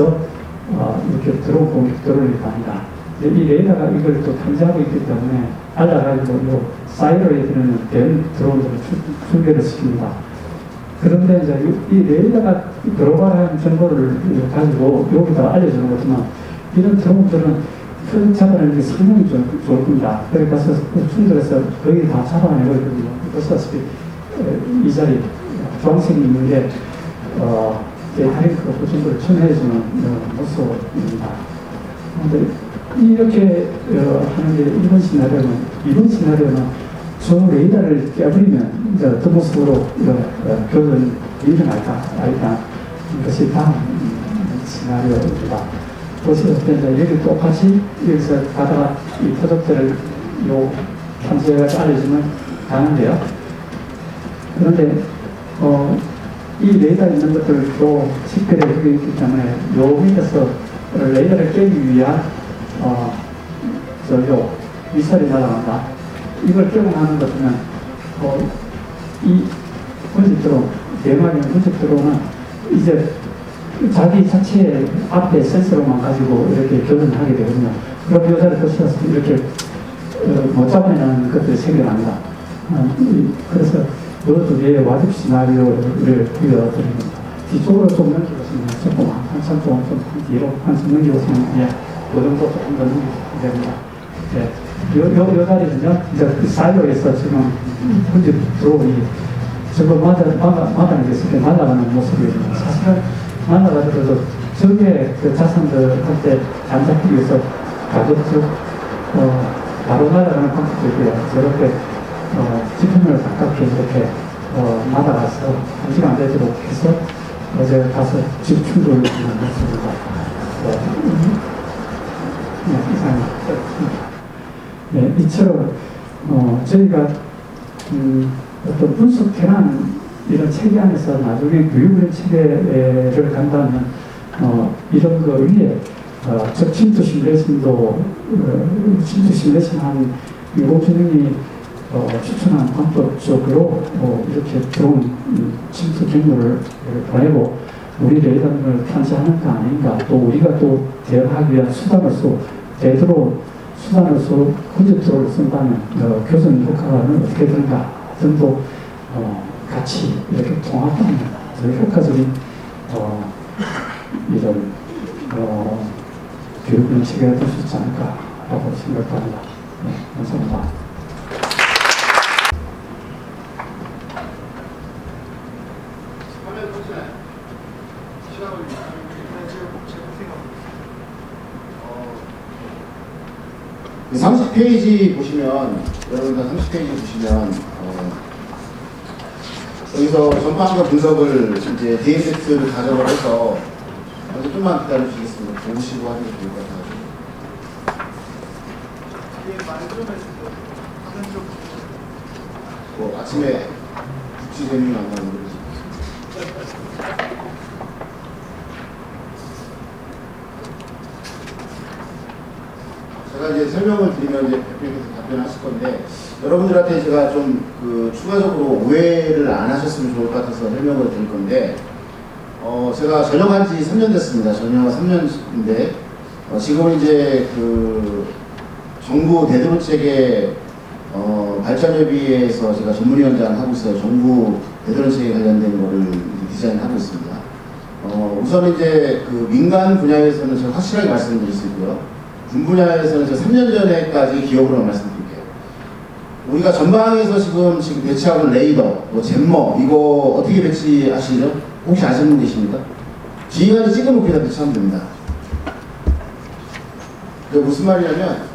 이렇게 드론 공격 드론이 갑니다. 이 레이더가 이걸 또 탐지하고 있기 때문에, 알아가지고, 사이로에 드는 대형 드론들을 준비를 시킵니다. 그런데 이제 이 레이더가 글로벌한 정보를 가지고 여기다 알려주는 거지만, 이런 드론들은 큰 잡아내는 게 상당히 좋을 겁니다. 거기 가서 충돌해서 거의 다 잡아내고 있거든요. 보시다시피 이 자리 주황색이 있는 게 데이터링크가 그 정도를 첨해주는 모습입니다. 그런데 이렇게 하는 게 1번 시나리오는, 2번 시나리오는 저 레이더를 깨버리면 이제 어떤 모습으로 교전이 일어날까 이것이 다음 시나리오입니다. 보시다시피 이제 여기 똑같이 여기서 가다가 이 표적들을 요 탐지해서 알려주면 가는데요. 그런데 이 레이더에 있는 것들도 식별에 그게 있기 때문에 요 밑에서 레이더를 깨기 위한 요 미사일이 날아간다. 이걸 깨고 나는 것은 이 군집 드론, 대마경 군집 드론은 이제 자기 자체의 앞에 센서로만 가지고 이렇게 교전을 하게 되거든요. 그럼 여자를 보시다시피 이렇게 못 잡아내는 것들이 생겨납니다. 그래서 이것도 예, 와집 시나리오를 보여드립니다. 뒤쪽으로 좀 넘기고서는 조금 한참 좀 뒤로 한참 넘기고서는 예, 그 정도 조금 더 넘기면 됩니다. 예, 요 자리는요, 이제 그 사이로에서 지금 현재 드론이 저거 마당에 있을 날아가는 모습이거든요. 사실은 날아가더라도 저게 그 자산들한테 안 잡히기 위해서 가급적 바로 날아가는 방법도 있고요. 저렇게 지표면을 가깝게 이렇게 날아가서 감지가 안 되도록 해서 어제 가서 집 충돌을 했습니다. 이상입니다. 네, 이처럼 저희가 어떤 분석 현안 이런 체계 안에서 나중에 교육의 체계를 간다면 이런 거 위에 저 침투 시뮬레이션도 침투 시뮬레이션 한 인공지능이 추천한 방법적으로 이렇게 들어온 침투 경로를 보내고 우리 레이더를 탐지하는 거 아닌가, 또 우리가 또 대응하기 위한 수단으로서 제대로 수단으로서 군집드론을 쓴다면 교전 효과는 어떻게 되는가 등도 같이 이렇게 통합하면 더 효과적인 이런 교육의 체계가 될 수 있지 않을까라고 생각합니다. 네, 감사합니다. 네, 30페이지 보시면, 여러분들 30페이지 보시면, 여기서 전파항과 분석을 이제 데이세트를 가져을 해서, 먼저 좀만 기다려 주시겠습니다. 보시고 하는 게 좋을 것 같아요. 아침에 국지 재미 만나는 거지. 제가 이제 설명을 드리면 이제 대표님께서 답변하실 건데, 여러분들한테 제가 좀 추가적으로 오해를 안 하셨으면 좋을 것 같아서 설명을 드릴 건데, 제가 전역한 지 3년 됐습니다. 전역 3년인데, 지금 이제 정부 대드론 체계 발전협의회에서 제가 전문위원장 하고 있어요. 정부 대드론 체계 관련된 거를 디자인하고 있습니다. 우선 이제 민간 분야에서는 제가 확실하게 말씀드릴 수 있고요. 군 분야에서는 제가 3년 전에까지 기억으로 말씀드릴게요. 우리가 전방에서 지금 배치하고 있는 레이더, 잼머, 이거 어떻게 배치하시죠? 혹시 아시는 분 계십니까? 뒤에까지 찍어놓고 다 배치하면 됩니다. 그게 무슨 말이냐면,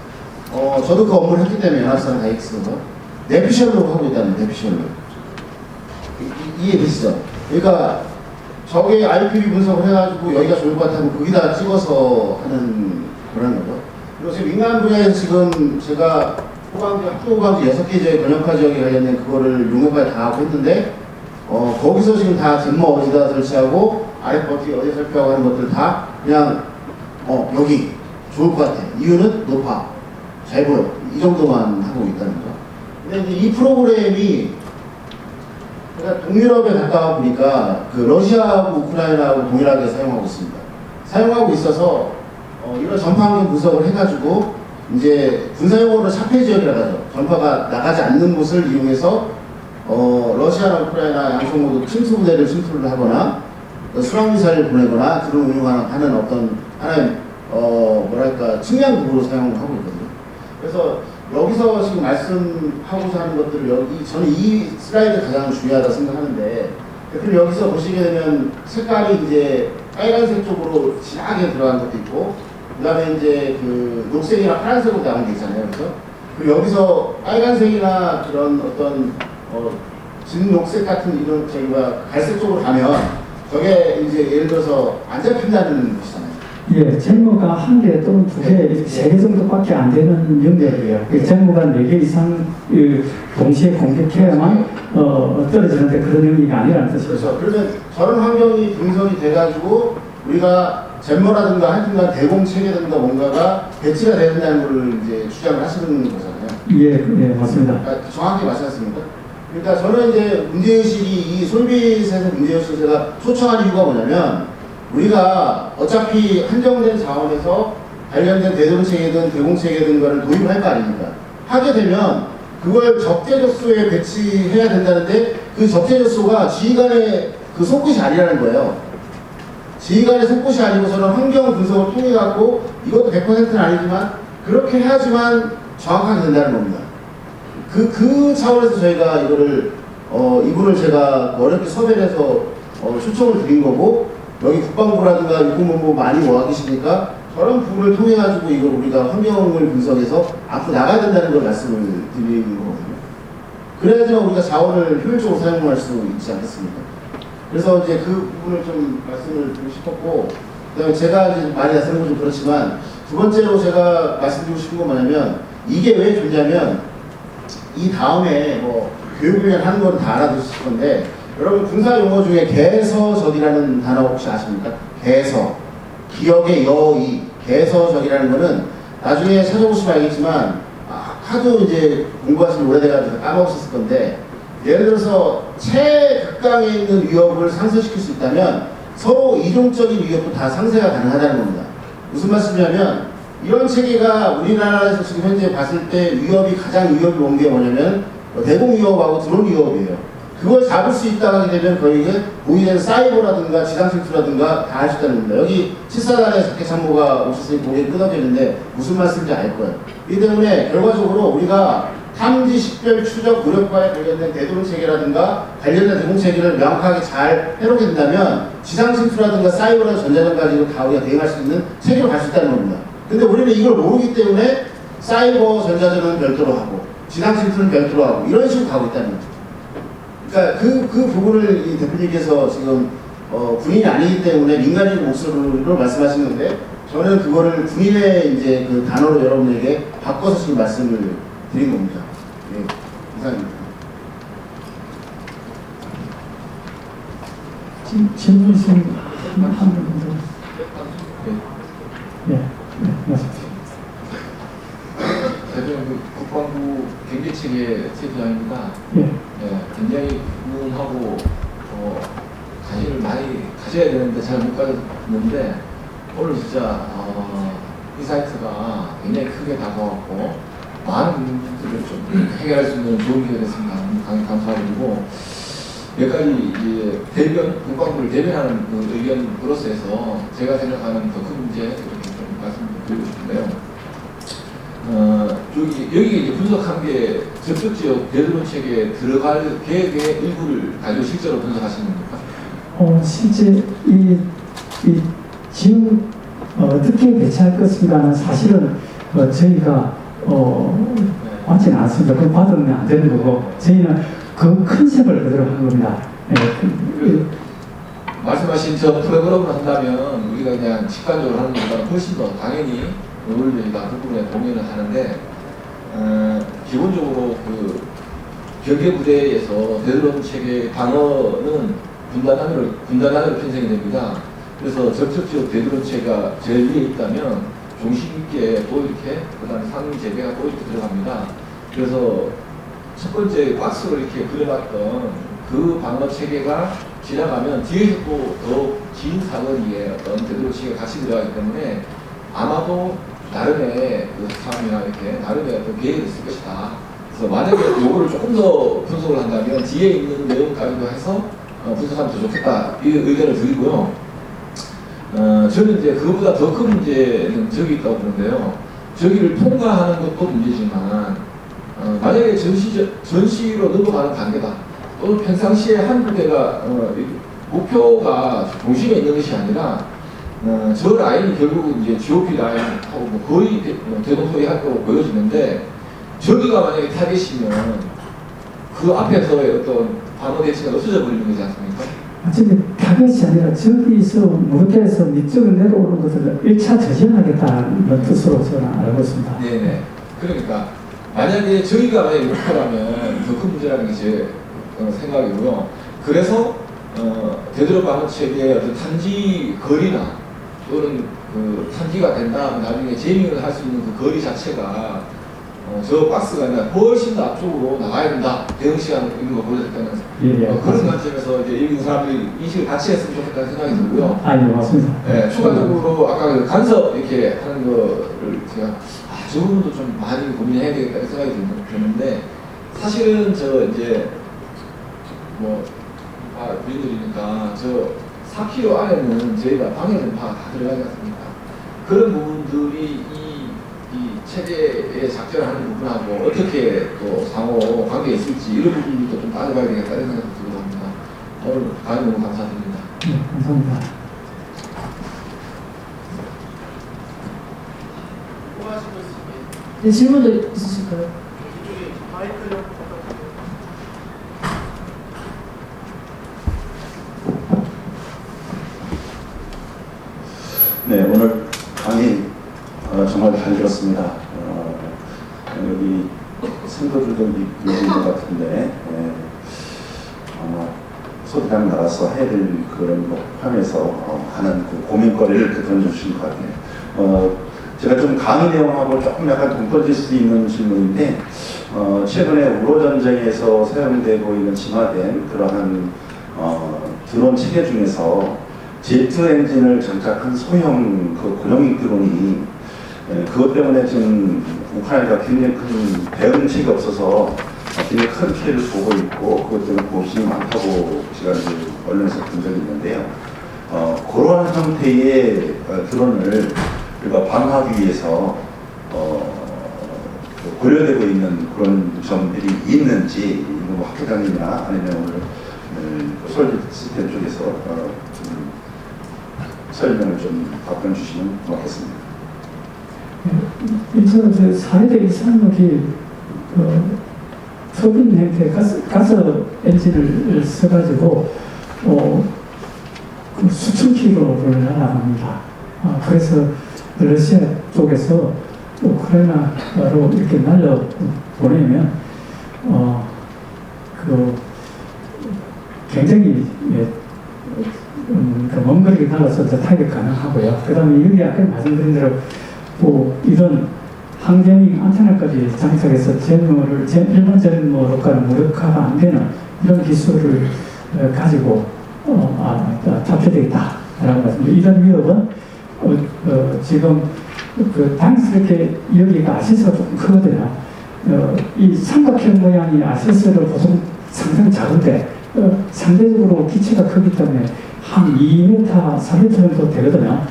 저도 그 업무를 했기 때문에 연합사랑 다이엑스에서 내피셜로 하고 있다는 내피셜로. 이해되시죠? 그러니까 저게 IPV 분석을 해가지고 여기가 좋을 것 같다면 거기다 찍어서 하는 그런 거죠. 그리고 지금 민간 분야에서 지금 제가 학교 호강지 6개 지역, 권역화 지역에 관련된 그거를 용역까지 다 하고 했는데, 거기서 지금 다 잼머 어디다 설치하고, 아래 버티 어디 설치하고 하는 것들 다 그냥, 여기 좋을 것 같아. 이유는 높아. 잘 보여. 이 정도만 하고 있다는 거. 근데 이제 이 프로그램이, 제가 동유럽에 갔다 보니까, 러시아하고 우크라이나하고 동일하게 사용하고 있습니다. 사용하고 있어서, 이런 전파 환경 분석을 해가지고, 이제 군사용어로 차폐 지역이라고 하죠. 전파가 나가지 않는 곳을 이용해서 러시아나 우크라이나 양쪽 모두 침투 부대를 침투를 하거나 수락미사일을 보내거나 드론 운용하는 어떤 하나의 뭐랄까 측량 도구로 사용을 하고 있거든요. 그래서 여기서 지금 말씀하고자 하는 것들을 여기 저는 이 슬라이드 가장 중요하다 생각하는데, 그럼 여기서 보시게 되면 색깔이 이제 빨간색 쪽으로 진하게 들어간 것도 있고, 그 다음에 이제 그 녹색이나 파란색으로 나온 게 있잖아요. 그래서 그리고 여기서 빨간색이나 그런 어떤 진녹색 같은 이런 저희가 갈색 쪽으로 가면 저게 이제 예를 들어서 안 잡힌다는 것이잖아요. 예, 쟁모가 한 개 또는 두 개, 세 개 정도밖에 안 되는 연결이에요. 그 쟁모가 네 개 이상 동시에 공격해야만 떨어지는데 그런 의미가 아니라는 뜻이죠. 그렇죠. 그러면 저런 환경이 분석이 돼가지고 우리가 잼머라든가 하여튼간 대공체계든가 뭔가가 배치가 돼야 된다는 걸 이제 주장을 하시는 거잖아요. 예, 예, 맞습니다. 그러니까 정확히 맞지 않습니까? 그러니까 저는 이제 문제의식이 이 솔빗에서 문제의식을 제가 초청한 이유가 뭐냐면, 우리가 어차피 한정된 자원에서 관련된 대동체계든 대공체계든 거를 도입을 할 거 아닙니까? 하게 되면 그걸 적재적소에 배치해야 된다는데, 그 적재적소가 지휘관의 그 손끝이 아니라는 거예요. 지휘관의 손끝이 아니고 저는 환경 분석을 통해 갖고 이것도 100%는 아니지만 그렇게 해야지만 정확하게 된다는 겁니다. 그 차원에서 저희가 이거를 이분을 제가 어렵게 섭외를 해서 초청을 드린 거고, 여기 국방부라든가 육군본부 많이 와 계시니까 저런 부분을 통해 가지고 이걸 우리가 환경을 분석해서 앞으로 나가야 된다는 걸 말씀을 드리는 거거든요. 그래야지만 우리가 자원을 효율적으로 사용할 수 있지 않겠습니까? 그래서 이제 그 부분을 좀 말씀을 드리고 싶었고, 그다음에 제가 이제 많이 말씀드린 건 좀 그렇지만, 두 번째로 제가 말씀드리고 싶은 건 뭐냐면, 이게 왜 좋냐면, 이 다음에 뭐 교육훈련 하는 건 다 알아두실 건데, 여러분 군사 용어 중에 개서적이라는 단어 혹시 아십니까? 개서, 기억의 여의, 개서적이라는 거는 나중에 찾아보시면 알겠지만 하도 이제 공부하시면 오래돼가지고 까먹으셨을 건데, 예를 들어서 최극강에 있는 위협을 상쇄시킬 수 있다면 서로 이동적인 위협도 다 상쇄가 가능하다는 겁니다. 무슨 말씀이냐면, 이런 체계가 우리나라에서 지금 현재 봤을 때 가장 위협이 온 게 뭐냐면 대공 위협하고 드론 위협이에요. 그걸 잡을 수 있다 하게 되면 거의 보이는 사이버라든가 지상 침투라든가 다 할 수 있다는 겁니다. 여기 7사단의 작계 참모가 오셨으니 고개를 끄덕였는데 무슨 말씀인지 알 거예요. 이 때문에 결과적으로 우리가 탐지, 식별, 추적, 무력과에 관련된 대도론 체계라든가 관련된 대공 체계를 명확하게 잘 해놓게 된다면 지상 침투라든가 사이버라든가 전자전까지도 다 우리가 대응할 수 있는 체계로 갈 수 있다는 겁니다. 근데 우리는 이걸 모르기 때문에 사이버 전자전은 별도로 하고 지상 침투는 별도로 하고 이런 식으로 가고 있다는 거죠. 그러니까 그 부분을 이 대표님께서 지금 군인이 아니기 때문에 민간인 목소리로 말씀하신 건데, 저는 그거를 군인의 이제 그 단어로 여러분에게 바꿔서 지금 말씀을 드린 겁니다. 예, 이상입니다. 질문 있으면 한분 정도. 예, 말씀하세요. 대표님, 국방부 경제체계 체제장입니다. 예. 굉장히 궁금하고 관심을 많이 가져야 되는데 잘 못 가졌는데, 오늘 진짜 이 사이트가 굉장히 크게 다가왔고 많은 문제들을 좀 해결할 수 있는 좋은 기회가 됐습니다. 강히 감사드리고, 몇 가지 이제 국방부를 대변하는 그 의견으로서 제가 생각하는 더 큰 문제 이렇게 좀 말씀드리고 싶은데요. 여기 이제 분석한 게 접촉 지역 대드론 체계에 들어갈 계획의 일부를 가지고 실제로 분석하시는 겁니까? 실제 이 지역 어떻게 배치할 것인가는 사실은 저희가 맞지는 않습니다. 그거 받으면 안 되는 거고, 저희는 그 컨셉을 그대로 한 겁니다. 말씀하신 저 프로그램을 한다면 우리가 그냥 직관적으로 하는 것보다 훨씬 더 당연히 저희가 그 부분에 동의를 하는데, 기본적으로 그 경계부대에서 대드론 체계 방어는 군단 단위로 편성이 됩니다. 그래서 접촉지역 대드론 체계가 제일 위에 있다면 중심 있게 또 이렇게, 그 다음에 상위 재배가 또 이렇게 들어갑니다. 그래서 첫 번째 박스로 이렇게 그려놨던 그 방어 체계가 지나가면 뒤에서 또 더 긴 사거리에 어떤 대드론 체계가 같이 들어가기 때문에 아마도 나름의 그 상황이나 이렇게 나름의 어떤 계획이 있을 것이다. 그래서 만약에 요거를 조금 더 분석을 한다면 뒤에 있는 내용까지도 해서 분석하면 더 좋겠다. 이 의견을 드리고요. 저는 이제 그거보다 더 큰 문제는 저기 있다고 보는데요. 저기를 통과하는 것도 문제지만 만약에 전시로 넘어가는 단계다. 또는 평상시에 한 부대가 목표가 중심에 있는 것이 아니라 저 라인이 결국 이제 GOP 라인하고 뭐 거의 대동소이할 거로 보여지는데 저기가 만약에 타겟이면 그 앞에서의 어떤 방어 대치가 없어져 버리는 거지 않습니까? 어쨌든 타겟이 아니라 저기서 무대에서 밑쪽으로 내려오는 것을 1차 저지하겠다는 뜻으로 저는 알고 있습니다. 네네. 그러니까 만약에 저희가 만약에 목표라면 더 큰 문제라는 게 제 생각이고요. 그래서 되도록 방어 체계의 어떤 탄지 거리나 또는 그 탄지가 된다 나중에 제밍을 할 수 있는 그 거리 자체가 저 박스가 아니라 훨씬 더 앞쪽으로 나가야 된다. 대응 시간 있는 거 보여줄 때는 그런 관점에서 이제 일부 사람들이 인식을 같이 했으면 좋겠다는 생각이 들고요. 예, 맞습니다. 네, 추가적으로 아까 그 간섭 이렇게 하는 거를 제가 저 부분도 좀 많이 고민해야 되겠다는 생각이 드는데 사실은 저 이제 뭐 우리들이니까 저 4km 안에는 저희가 방해 전파가 다 들어가지 않습니까? 그런 부분들이 이 체계의 작전하는 부분하고 어떻게 또 상호 관계가 있을지 이런 부분들도 좀 따져봐야 되겠다는 생각이 들고 합니다. 오늘 강의 너무 감사드립니다. 네, 감사합니다. 네, 질문도 있으실까요? 네, 오늘 강의 정말 잘 들었습니다. 여기 선도들도 있는 것 같은데 소비랑 나가서 해야 될 그런 거 포함해서 하는 그 고민거리를 던져주신 것 같아요. 제가 좀 강의 내용하고 조금 약간 동떨어질 수 있는 질문인데 최근에 우로전쟁에서 사용되고 있는 진화된 그러한 드론 체계 중에서 제트 엔진을 장착한 소형 그 고령익 드론이 그것 때문에 지금 우크라이나가 굉장히 큰 대응책이 없어서 굉장히 큰 피해를 보고 있고 그것 때문에 고심이 많다고 제가 이제 언론에서 본 적이 있는데요. 그러한 형태의 드론을 우리가 방어하기 위해서 고려되고 있는 그런 점들이 있는지 뭐 학회장님이나 아니면 오늘 솔 시스템 쪽에서 좀 설명을 좀 답변 주시면 고맙겠습니다. 일차로 4회대 이상력이 터빈 형태 가스 엔진을 써가지고 그 수천 킬로를 날아갑니다. 그래서 러시아 쪽에서 우크라이나로 이렇게 날려 보내면 그 굉장히 먼 거리를 날아서 타격 가능하고요. 그 다음에 여기 아까 말씀드린 대로 이런 항제밍 안테나까지 장착해서 일반 제모로까는 무력화가 안 되는 이런 기술을 가지고 탑재되어 있다라고 말씀드립니다. 이런 위협은 지금 당연스럽게 여기가 아시스가 조금 크거든요. 이 삼각형 모양의 아시스를 보통 상당히 작은데 상대적으로 기체가 크기 때문에 한 2m, 3m 정도 되거든요.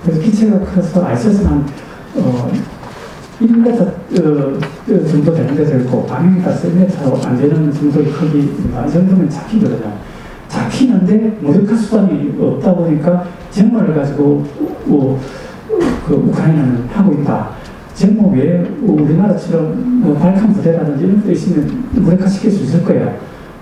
그래서 기체가 커서 아시스는 한 1m 정도 되는 데도 있고 방향이 따라서 1m 안 되는 정도의 크기입니다. 이 정도면 잡히거든요. 잡히는데 무력화 수단이 없다 보니까 제모를 가지고 그 우크라이나는 하고 있다. 제모 외에 우리나라처럼 발칸 부대라든지 이런 데 있으면 무력화시킬 수 있을 거예요.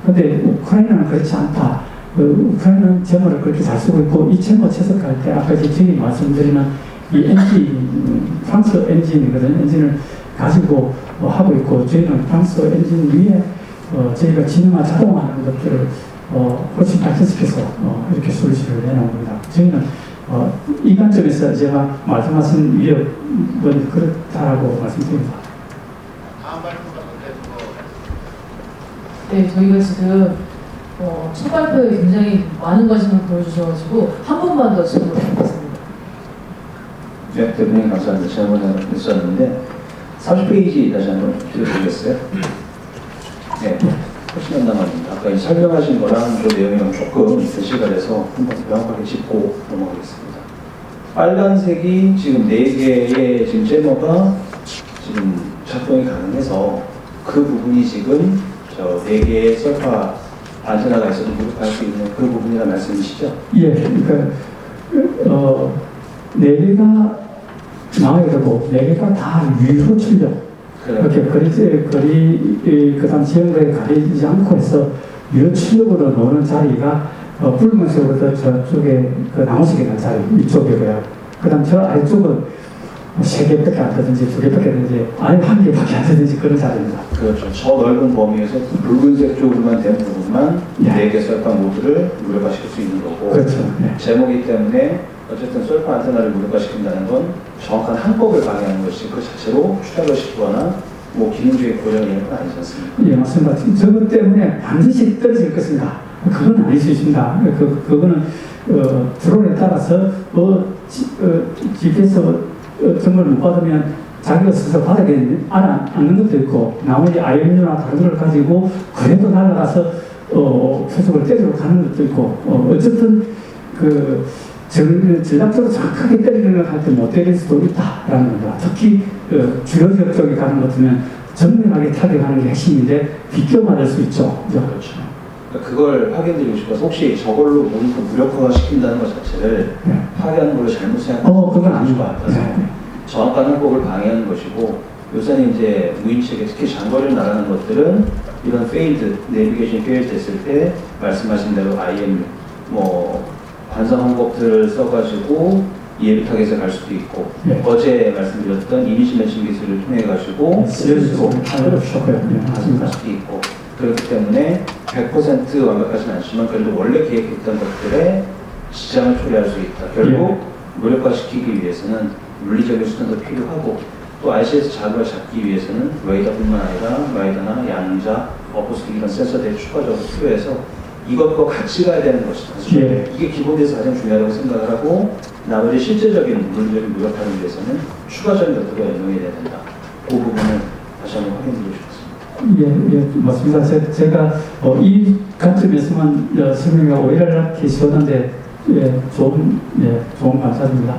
근데 우크라이나는 그렇지 않다. 우크라이나는 제모를 그렇게 잘 쓰고 있고 이 제모 채석할 때 아까 저희 말씀드리는 이 엔진, 프랑스 엔진이거든요. 엔진을 가지고 하고 있고 저희는 프랑스 엔진 위에 저희가 진영화 자동화하는 것들을 훨씬 발전시켜서 이렇게 솔루션을 내놓은 겁니다. 저희는 이 관점에서 제가 말씀하신 위협은 그렇다라고 말씀드립니다. 다음 발표가 네, 저희가 지금 첫 발표에 굉장히 많은 관심을 보여주셔가지고 한 번만 더 질문드리겠습니다. 네, 대표님 감사합니다. 질문 하나 있었는데 30페이지 다시 한번 드려보겠어요? 네, 훨씬 안 남았습니다. 아까 설명하신 거랑 그 내용이랑 조금 대시가 돼서 한번 명확하게 짚고 넘어가겠습니다. 빨간색이 지금 4개의 지금 제머가 지금 작동이 가능해서 그 부분이 지금 저 4개의 셀파 안테나가 있어도 무릎할 수 있는 그 부분이라 말씀이시죠? 예, 그러니까 네 개가 나와야 되고 네 개가 다 위로 출력. 이렇게 그다음 지형거에 가리지 않고 해서 위로 출력으로 놓는 자리가 붉은색으로 저쪽에 그 나머지게 난 자리 이쪽이고요. 그다음 저 아래쪽은 3개밖에 안 되든지 2개밖에 되든지 아예 1개밖에 안 되든지 그런 자리입니다. 그렇죠. 저 넓은 범위에서 붉은색 쪽으로만 된 부분만 예. 4개 셀파 모드를 무력화시킬 수 있는 거고 그렇죠. 예. 제목이기 때문에 어쨌든 셀파 안테나를 무력화시킨다는 건 정확한 한법을 방해하는 것이 그 자체로 추락을 시키거나 뭐 기능적인 고장이 있는 건 아니지 않습니까? 예, 맞습니다. 저것 때문에 반드시 떨어질 것인가? 그건 아닐 수 있습니다. 그거는 드론에 따라서 집에서 정보를 못 받으면 자기가 스스로 바닥에 앉는 것도 있고 나머지 IMU나 다른 걸 가지고 그래도 날아가서 표적을 때리러 가는 것도 있고 어쨌든 전략적으로 정확하게 때리는 걸 할 때 못 때릴 수도 있다라는 겁니다. 특히 주요 지역 쪽에 가는 것 같으면 정면하게 타격하는 게 핵심인데 비껴 맞을 수 있죠. 그렇죠. 그걸 확인드리고 싶어서 혹시 저걸로 모니터 무력화가 시킨다는 것 자체를 네. 파괴하는 걸로 잘못 생각하시는 그건 아닌 것 같아서 같아요. 정확한 항법을 방해하는 것이고 요새는 이제 무인체계 특히 장거리를 나가는 것들은 이런 페일드, 내비게이션 페일드 됐을 때 말씀하신 대로 IMU 뭐 관상 항법들을 써가지고 예비 타겟에 갈 수도 있고 네. 어제 말씀드렸던 이미지 매칭 기술을 통해 가지고 쓰여지고 어렵고요. 갈 수도 있고 그렇기 때문에 100% 완벽하진 않지만 그래도 원래 계획했던 것들에 지장을 초래할 수 있다. 결국 무력화시키기 위해서는 물리적인 수단도 필요하고 또 RCS 자극을 잡기 위해서는 레이더뿐만 아니라 라이더나 양자, 어포스틱 이런 센서들이 추가적으로 필요해서 이것과 같이 가야 되는 것이다. 예. 이게 기본에서 가장 중요하다고 생각을 하고 나머지 실제적인 물리적인 무력화를 위해서는 추가적인 것들과 연동이 돼야 된다. 그 부분을 다시 한번 확인드리고 싶습니다. 예, 맞습니다. 제가 이 관점에서만 설명이 오해를 하기 쉬웠는데 좋은 감사드립니다.